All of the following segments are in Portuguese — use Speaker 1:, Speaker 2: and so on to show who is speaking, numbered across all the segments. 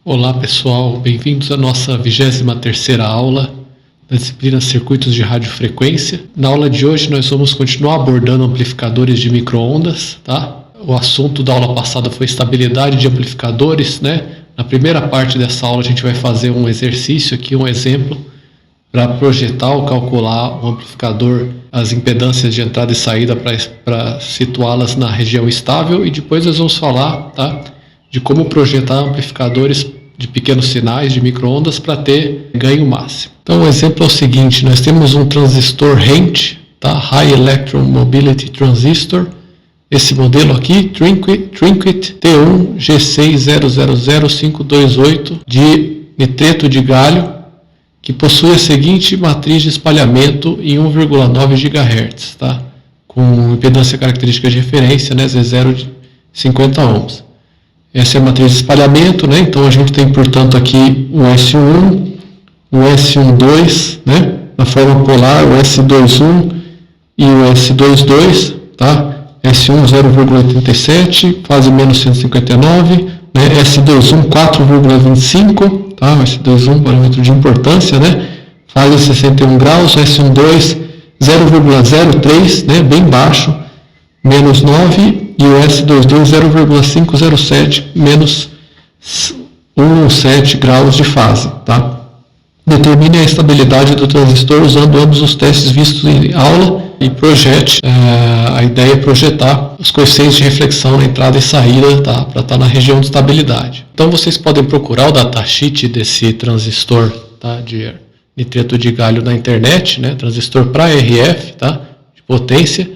Speaker 1: Olá pessoal, bem-vindos à nossa 23ª aula da disciplina Circuitos de Radiofrequência. Na aula de hoje nós vamos continuar abordando amplificadores de micro-ondas, tá? O assunto da aula passada foi estabilidade de amplificadores, né? Na primeira parte dessa aula a gente vai fazer um exercício aqui, um exemplo, para projetar ou calcular um amplificador, as impedâncias de entrada e saída para situá-las na região estável, e depois nós vamos falar, tá, de como projetar amplificadores de pequenos sinais de micro-ondas para ter ganho máximo. Então o exemplo é o seguinte: nós temos um transistor HENT, tá? High Electron Mobility Transistor, esse modelo aqui, Trinquet T1 G600528 de nitreto de galho, que possui a seguinte matriz de espalhamento em 1,9 GHz, tá? Com impedância característica de referência, né, Z0 de 50 ohms. Essa é a matriz de espalhamento, né? Então a gente tem, portanto, aqui o S1, o S12, né, na forma polar, o S21 e o S22, tá? S1 0,87, fase menos 159, né? S21 4,25, tá? O S21 parâmetro de importância, né? Fase 61 graus, S12 0,03, né? Bem baixo, menos 9, e o S22 0,507, menos 1,7 graus de fase, tá? Determine a estabilidade do transistor usando ambos os testes vistos em aula e projete. A ideia é projetar os coeficientes de reflexão na entrada e saída, tá? Para estar na região de estabilidade. Então vocês podem procurar o datasheet desse transistor, tá, de nitreto de galho na internet, né? Transistor para RF, tá? De potência.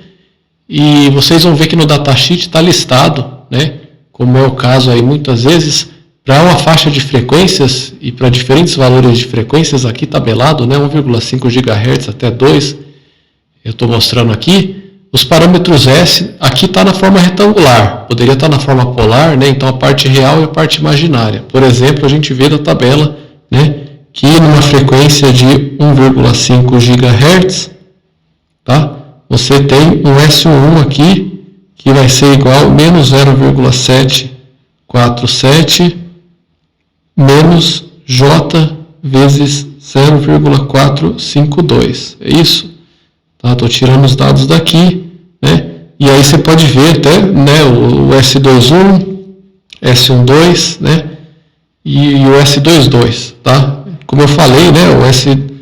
Speaker 1: E vocês vão ver que no datasheet está listado, né, como é o caso aí muitas vezes, para uma faixa de frequências e para diferentes valores de frequências, aqui tabelado, né, 1,5 GHz até 2, eu estou mostrando aqui, os parâmetros S, aqui está na forma retangular, poderia estar na forma polar, né, então a parte real e a parte imaginária. Por exemplo, a gente vê da tabela, né, que numa frequência de 1,5 GHz, tá? Você tem um S1 aqui, que vai ser igual a menos 0,747 menos J vezes 0,452. É isso? Tá? Estou tirando os dados daqui, né? E aí você pode ver até, né, o S21, S12, né? E o S22, tá? Como eu falei, né, o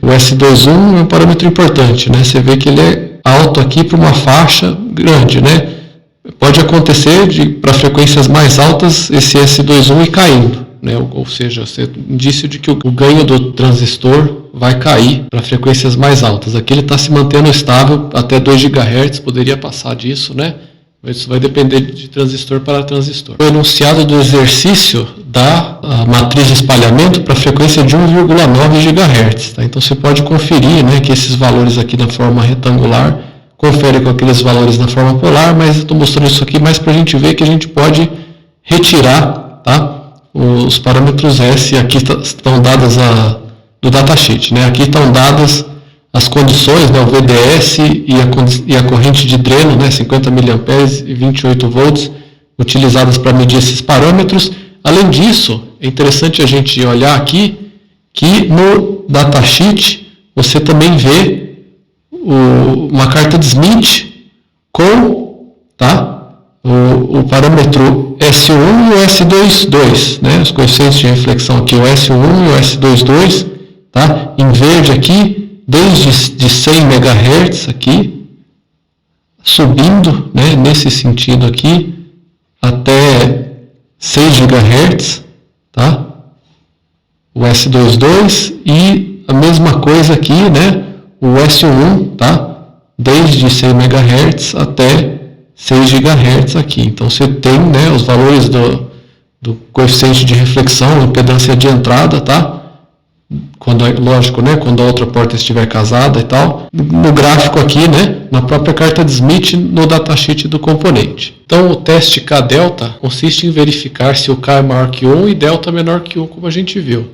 Speaker 1: S21 é um parâmetro importante, né? Você vê que ele é alto aqui para uma faixa grande, né? Pode acontecer para frequências mais altas esse S21 ir caindo, né? Ou seja, indício de que o ganho do transistor vai cair para frequências mais altas. Aqui ele está se mantendo estável até 2 GHz, poderia passar disso, né? Mas isso vai depender de transistor para transistor. O enunciado do exercício dá a matriz de espalhamento para frequência de 1,9 GHz. Tá? Então você pode conferir, né, que esses valores aqui na forma retangular conferem com aqueles valores na forma polar, mas eu estou mostrando isso aqui mais para a gente ver que a gente pode retirar, tá, os parâmetros S. Aqui estão dadas do datasheet, né? Aqui estão dadas as condições, né, o VDS e a corrente de dreno, né, 50 mA e 28 volts, utilizadas para medir esses parâmetros. Além disso, é interessante a gente olhar aqui que no datasheet você também vê uma carta de Smith com, tá, o parâmetro S1 e o S22, né, os coeficientes de reflexão aqui, o S1 e o S22, tá, em verde aqui, desde de 100 MHz aqui, subindo, né, nesse sentido aqui, até 6 GHz, tá? O S22 e a mesma coisa aqui, né? O S1, tá? Desde 100 MHz até 6 GHz aqui. Então você tem, né, os valores do coeficiente de reflexão, impedância de entrada, tá? Lógico, né, quando a outra porta estiver casada e tal, no gráfico aqui, né, na própria carta de Smith, no datasheet do componente. Então o teste K-delta consiste em verificar se o K é maior que 1 e delta menor que 1, como a gente viu.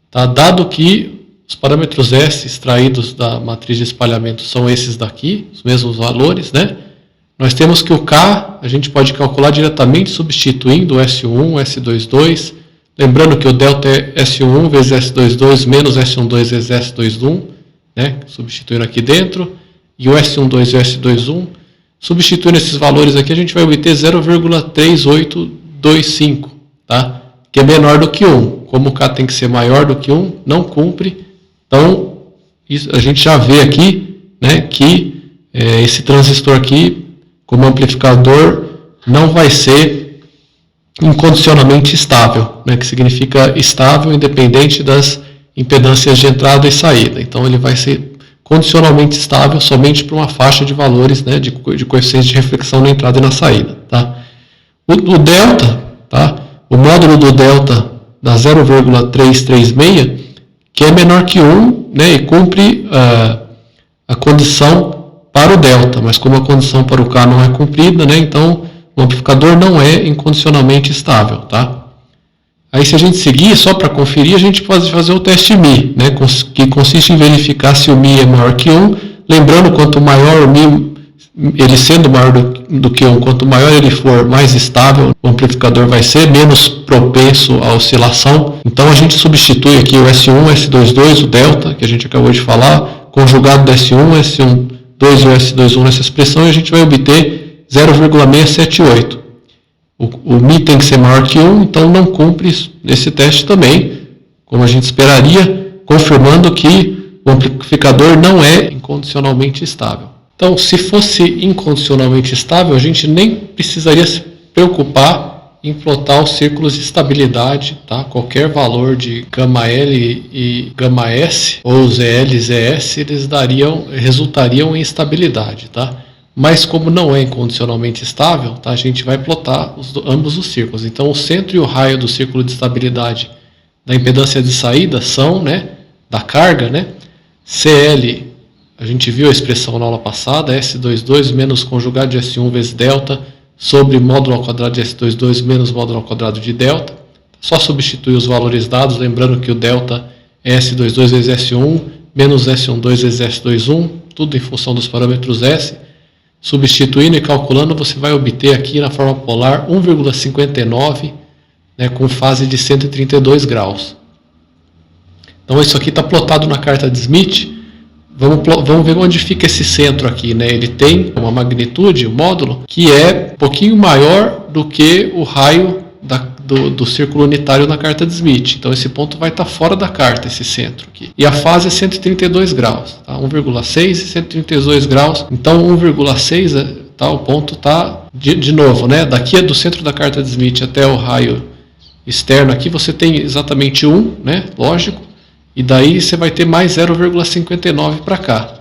Speaker 1: Tá? Dado que os parâmetros S extraídos da matriz de espalhamento são esses daqui, os mesmos valores, né, nós temos que o K a gente pode calcular diretamente substituindo o S1, o S22, Lembrando que o delta é S11 vezes S22 menos S12 vezes S21, né? Substituindo aqui dentro, e o S12 e o S21. Substituindo esses valores aqui, a gente vai obter 0,3825, tá? Que é menor do que 1. Como o K tem que ser maior do que 1, não cumpre. Então, isso, a gente já vê aqui, né, que esse transistor aqui, como amplificador, não vai ser incondicionalmente estável, né, que significa estável independente das impedâncias de entrada e saída. Então, ele vai ser condicionalmente estável somente para uma faixa de valores, né, de coeficientes de reflexão na entrada e na saída. Tá? O delta, tá? O módulo do delta dá 0,336, que é menor que 1, né, e cumpre a condição para o delta, mas como a condição para o K não é cumprida, né, então o amplificador não é incondicionalmente estável. Tá? Aí, se a gente seguir, só para conferir, a gente pode fazer o teste μ, né, que consiste em verificar se o μ é maior que 1. Lembrando, quanto maior o μ, ele sendo maior do que 1, quanto maior ele for, mais estável o amplificador vai ser, menos propenso à oscilação. Então, a gente substitui aqui o S1, S22, o delta, que a gente acabou de falar, conjugado do S1, S12 e o S21 nessa expressão, e a gente vai obter 0,678. O μ tem que ser maior que 1, então não cumpre esse teste também, como a gente esperaria, confirmando que o amplificador não é incondicionalmente estável. Então, se fosse incondicionalmente estável, a gente nem precisaria se preocupar em plotar os círculos de estabilidade, tá? Qualquer valor de γ L e γ S, ou ZL e ZS, eles resultariam em estabilidade, tá? Mas como não é incondicionalmente estável, tá, a gente vai plotar ambos os círculos. Então, o centro e o raio do círculo de estabilidade da impedância de saída são, né, da carga, né, CL, a gente viu a expressão na aula passada, S22 menos conjugado de S1 vezes delta sobre módulo ao quadrado de S22 menos módulo ao quadrado de delta. Só substituir os valores dados, lembrando que o delta é S22 vezes S1 menos S12 vezes S21, tudo em função dos parâmetros S. Substituindo e calculando, você vai obter aqui na forma polar 1,59, né, com fase de 132 graus. Então, isso aqui está plotado na carta de Smith. Vamos ver onde fica esse centro aqui. Né? Ele tem uma magnitude, um módulo, que é um pouquinho maior do que o raio do círculo unitário na carta de Smith. Então, esse ponto vai estar fora da carta, esse centro aqui. E a fase é 132 graus. Tá? 1,6 e 132 graus. Então, 1,6, tá? O ponto está, de novo, né? Daqui é do centro da carta de Smith até o raio externo aqui, você tem exatamente 1, né? Lógico. E daí você vai ter mais 0,59 para cá.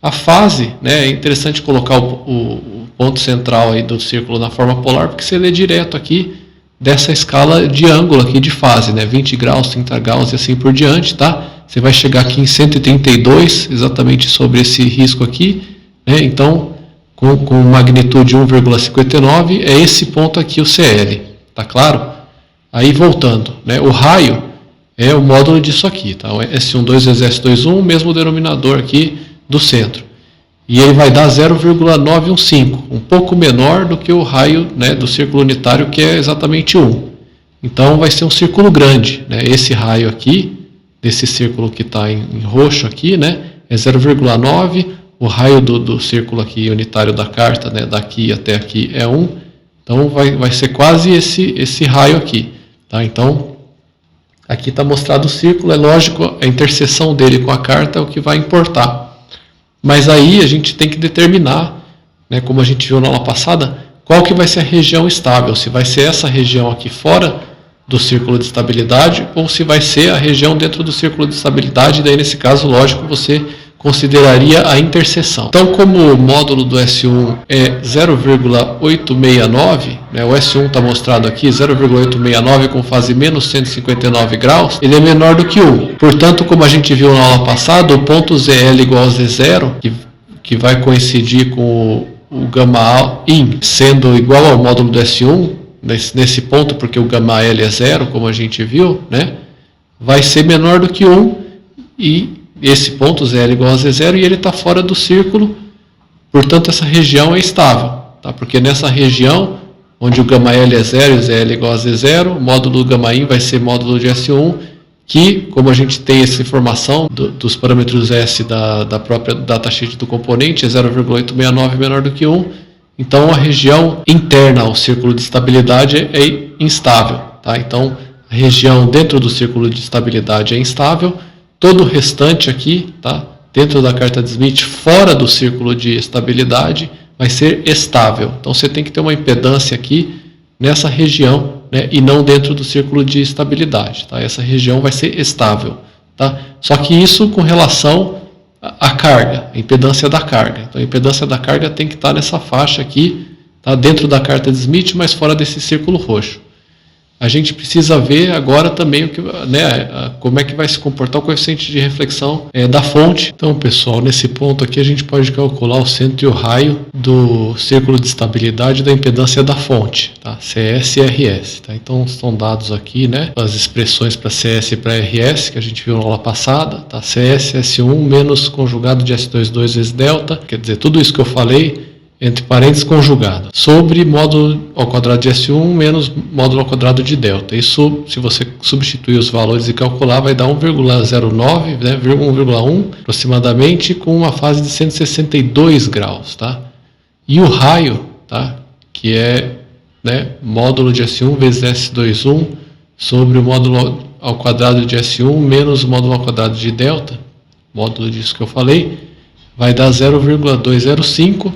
Speaker 1: A fase, né? É interessante colocar o ponto central aí do círculo na forma polar, porque você lê direto aqui dessa escala de ângulo aqui de fase, né? 20 graus, 30 graus e assim por diante, tá? Você vai chegar aqui em 132, exatamente sobre esse risco aqui, né? Então, com magnitude 1,59, é esse ponto aqui o CL, tá claro? Aí, voltando, né? O raio é o módulo disso aqui, tá? O S12 vezes S21, mesmo denominador aqui do centro. E ele vai dar 0,915, um pouco menor do que o raio, né, do círculo unitário, que é exatamente 1. Então, vai ser um círculo grande. Né? Esse raio aqui, desse círculo que está em roxo aqui, né, é 0,9. O raio do círculo aqui unitário da carta, né, daqui até aqui, é 1. Então, vai ser quase esse raio aqui. Tá? Então, aqui está mostrado o círculo. É lógico, a interseção dele com a carta é o que vai importar. Mas aí a gente tem que determinar, né, como a gente viu na aula passada, qual que vai ser a região estável. Se vai ser essa região aqui fora do círculo de estabilidade ou se vai ser a região dentro do círculo de estabilidade. Daí, nesse caso, lógico, você consideraria a interseção. Então, como o módulo do S1 é 0,869, né, o S1 está mostrado aqui, 0,869 com fase menos 159 graus, ele é menor do que 1. Portanto, como a gente viu na aula passada, o ponto ZL igual a Z0, que vai coincidir com o γ in sendo igual ao módulo do S1, nesse ponto, porque o γL é 0, como a gente viu, né, vai ser menor do que 1, e esse ponto ZL igual a Z0, e ele está fora do círculo, portanto essa região é estável, tá? Porque nessa região onde o gama L é 0 e o ZL é igual a Z0, o módulo gama in vai ser módulo de S1, que, como a gente tem essa informação dos parâmetros S da própria datasheet do componente, é 0,869 menor do que 1, então a região interna ao círculo de estabilidade é instável. Tá? Então, a região dentro do círculo de estabilidade é instável, todo o restante aqui, tá? Dentro da carta de Smith, fora do círculo de estabilidade, vai ser estável. Então, você tem que ter uma impedância aqui nessa região, né, e não dentro do círculo de estabilidade. Tá? Essa região vai ser estável. Tá? Só que isso com relação à carga, a impedância da carga. Então, a impedância da carga tem que estar nessa faixa aqui, tá? Dentro da carta de Smith, mas fora desse círculo roxo. A gente precisa ver agora também o que, né, como é que vai se comportar o coeficiente de reflexão da fonte. Então, pessoal, nesse ponto aqui a gente pode calcular o centro e o raio do círculo de estabilidade da impedância da fonte, tá? CS e RS. Tá? Então, estão dados aqui, né, as expressões para CS e para RS que a gente viu na aula passada. Tá? CS, S1 menos conjugado de S22 vezes delta, quer dizer, tudo isso que eu falei, entre parênteses conjugado, sobre módulo ao quadrado de S1 menos módulo ao quadrado de delta. Isso, se você substituir os valores e calcular, vai dar 1,09, né, 1,1 aproximadamente, com uma fase de 162 graus. Tá? E o raio, tá, que é, né, módulo de S1 vezes S21 sobre o módulo ao quadrado de S1 menos o módulo ao quadrado de delta, módulo disso que eu falei, vai dar 0,205.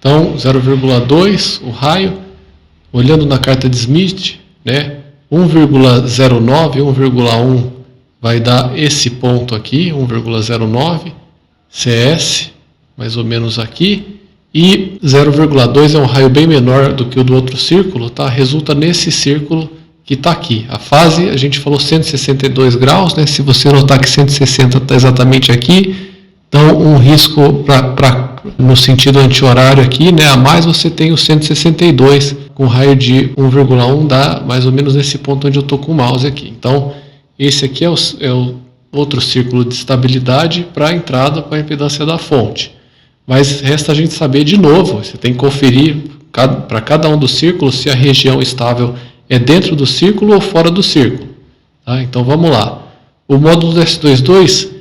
Speaker 1: Então, 0,2 o raio, olhando na carta de Smith, né, 1,09, 1,1 vai dar esse ponto aqui, 1,09, CS, mais ou menos aqui, e 0,2 é um raio bem menor do que o do outro círculo, tá? Resulta nesse círculo que está aqui. A fase, a gente falou 162 graus, né? Se você notar que 160 está exatamente aqui, então um risco no sentido anti-horário aqui, né, a mais você tem o 162 com raio de 1,1, dá mais ou menos nesse ponto onde eu estou com o mouse aqui. Então, esse aqui é o outro círculo de estabilidade para a entrada para a impedância da fonte. Mas resta a gente saber de novo, você tem que conferir para cada um dos círculos se a região estável é dentro do círculo ou fora do círculo. Tá? Então, vamos lá. O módulo S22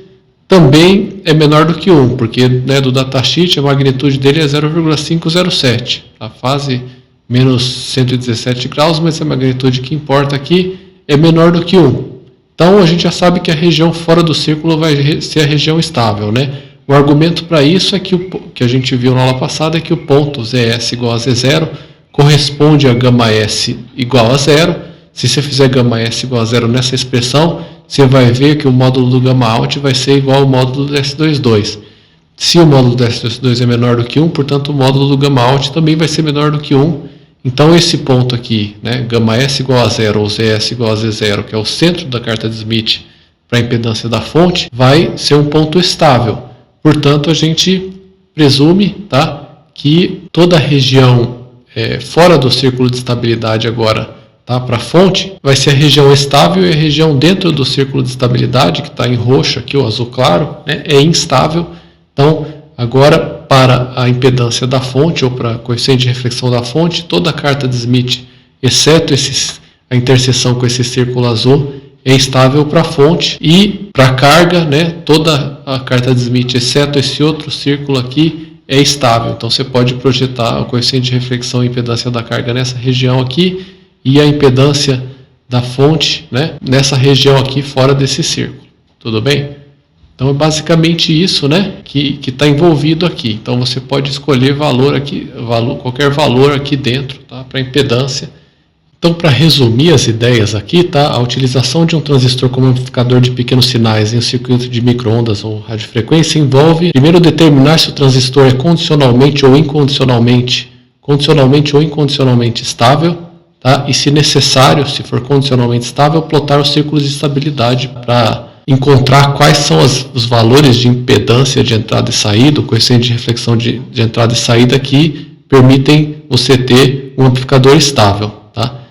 Speaker 1: também é menor do que 1, porque, né, do datasheet a magnitude dele é 0,507. A fase menos 117 graus, mas a magnitude que importa aqui é menor do que 1. Então a gente já sabe que a região fora do círculo vai ser a região estável. Né? O argumento para isso é que a gente viu na aula passada é que o ponto ZS igual a Z0 corresponde a gama S igual a 0. Se você fizer gama S igual a 0 nessa expressão, você vai ver que o módulo do gama out vai ser igual ao módulo do S22. Se o módulo do S22 é menor do que 1, portanto o módulo do gama out também vai ser menor do que 1. Então esse ponto aqui, né, gama S igual a 0 ou ZS igual a Z0, que é o centro da carta de Smith para a impedância da fonte, vai ser um ponto estável. Portanto, a gente presume, tá, que toda a região fora do círculo de estabilidade agora, tá, para a fonte, vai ser a região estável, e a região dentro do círculo de estabilidade, que está em roxo aqui, o azul claro, né, é instável. Então, agora, para a impedância da fonte, ou para o coeficiente de reflexão da fonte, toda a carta de Smith, exceto a interseção com esse círculo azul, é estável para a fonte, e para a carga, né, toda a carta de Smith, exceto esse outro círculo aqui, é estável. Então, você pode projetar o coeficiente de reflexão e impedância da carga nessa região aqui, e a impedância da fonte, né, nessa região aqui fora desse círculo. Tudo bem? Então é basicamente isso, né, que está envolvido aqui. Então você pode escolher qualquer valor aqui dentro, tá, para impedância. Então, para resumir as ideias aqui, tá, a utilização de um transistor como amplificador de pequenos sinais em um circuito de microondas ou radiofrequência envolve primeiro determinar se o transistor é condicionalmente ou incondicionalmente estável. Tá? E se necessário, se for condicionalmente estável, plotar os círculos de estabilidade para encontrar quais são os valores de impedância de entrada e saída, o coeficiente de reflexão de entrada e saída que permitem você ter um amplificador estável. Tá?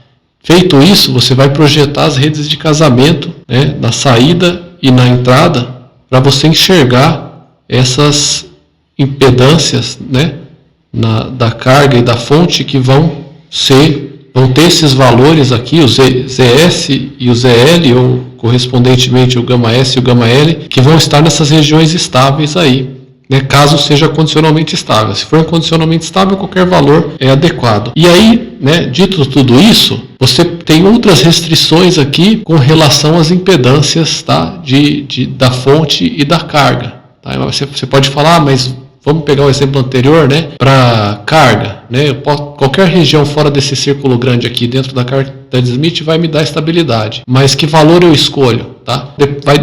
Speaker 1: Feito isso, você vai projetar as redes de casamento, né, na saída e na entrada para você enxergar essas impedâncias, né, da carga e da fonte que vão C, vão ter esses valores aqui, o ZS e o ZL, ou correspondentemente o gama S e o gama L, que vão estar nessas regiões estáveis aí, né, caso seja condicionalmente estável. Se for incondicionalmente estável, qualquer valor é adequado. E aí, né, dito tudo isso, você tem outras restrições aqui com relação às impedâncias, tá, da fonte e da carga. Tá? Você pode falar, mas vamos pegar o exemplo anterior, né, para carga. Né, qualquer região fora desse círculo grande aqui, dentro da carga de Smith, vai me dar estabilidade. Mas que valor eu escolho? Tá?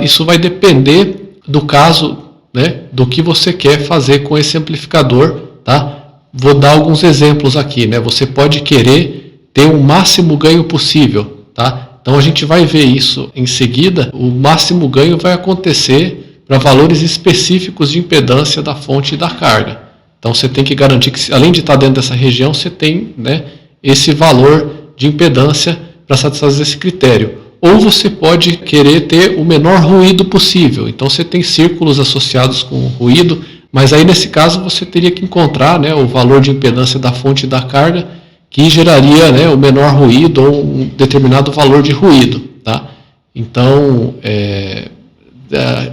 Speaker 1: Isso vai depender do caso, né, do que você quer fazer com esse amplificador. Tá? Vou dar alguns exemplos aqui. Né? Você pode querer ter o máximo ganho possível. Tá? Então a gente vai ver isso em seguida. O máximo ganho vai acontecer para valores específicos de impedância da fonte e da carga. Então você tem que garantir que, além de estar dentro dessa região, você tem, né, esse valor de impedância para satisfazer esse critério. Ou você pode querer ter o menor ruído possível. Então você tem círculos associados com ruído, mas aí nesse caso você teria que encontrar, né, o valor de impedância da fonte e da carga que geraria, né, o menor ruído ou um determinado valor de ruído. Tá? Então,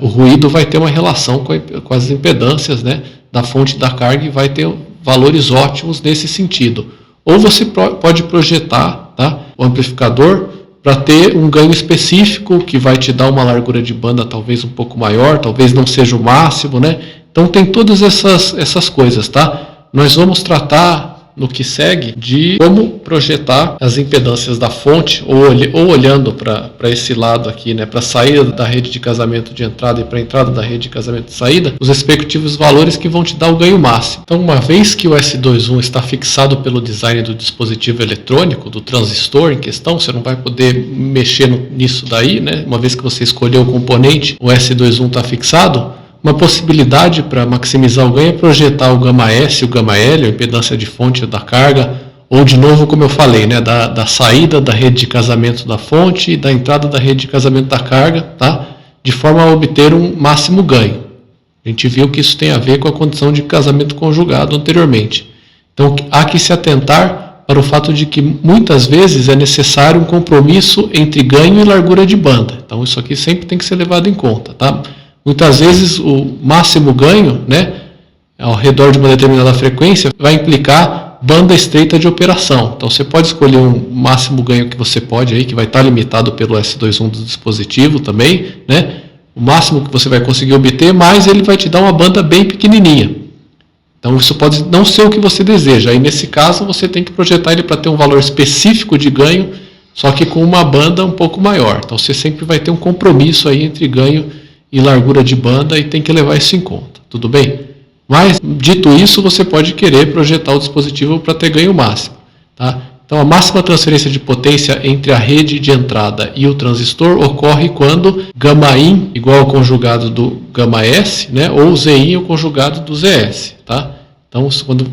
Speaker 1: o ruído vai ter uma relação com as impedâncias, né, da fonte da carga e vai ter valores ótimos nesse sentido. Ou você pode projetar, tá, o amplificador para ter um ganho específico que vai te dar uma largura de banda talvez um pouco maior, talvez não seja o máximo, né? Então tem todas essas coisas, tá? Nós vamos tratar no que segue de como projetar as impedâncias da fonte, ou olhando para esse lado aqui, né, para a saída da rede de casamento de entrada e para a entrada da rede de casamento de saída, os respectivos valores que vão te dar o ganho máximo. Então, uma vez que o S21 está fixado pelo design do dispositivo eletrônico, do transistor em questão, você não vai poder mexer nisso daí, né? Uma vez que você escolheu o componente, o S21 está fixado. Uma possibilidade para maximizar o ganho é projetar o gama S e o gama L, a impedância de fonte da carga, ou de novo, como eu falei, né, da saída da rede de casamento da fonte e da entrada da rede de casamento da carga, tá? De forma a obter um máximo ganho. A gente viu que isso tem a ver com a condição de casamento conjugado anteriormente. Então, há que se atentar para o fato de que muitas vezes é necessário um compromisso entre ganho e largura de banda. Então, isso aqui sempre tem que ser levado em conta, tá? Muitas vezes o máximo ganho, né, ao redor de uma determinada frequência, vai implicar banda estreita de operação. Então você pode escolher um máximo ganho que você pode, aí, que vai estar limitado pelo S21 do dispositivo também, né, o máximo que você vai conseguir obter, mas ele vai te dar uma banda bem pequenininha. Então isso pode não ser o que você deseja. Aí nesse caso você tem que projetar ele para ter um valor específico de ganho, só que com uma banda um pouco maior. Então você sempre vai ter um compromisso aí entre ganho e largura de banda e tem que levar isso em conta, tudo bem? Mas, dito isso, você pode querer projetar o dispositivo para ter ganho máximo. Tá? Então, a máxima transferência de potência entre a rede de entrada e o transistor ocorre quando γin igual ao conjugado do γs, né, ou Zin ao conjugado do Zs. Tá? Então,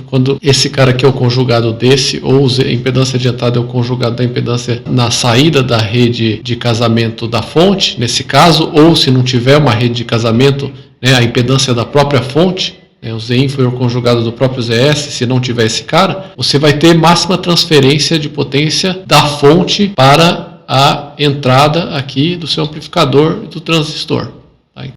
Speaker 1: quando esse cara aqui é o conjugado desse, ou a impedância de entrada é o conjugado da impedância na saída da rede de casamento da fonte, nesse caso, ou se não tiver uma rede de casamento, né, a impedância da própria fonte, né, o Zin foi o conjugado do próprio Zs, se não tiver esse cara, você vai ter máxima transferência de potência da fonte para a entrada aqui do seu amplificador e do transistor.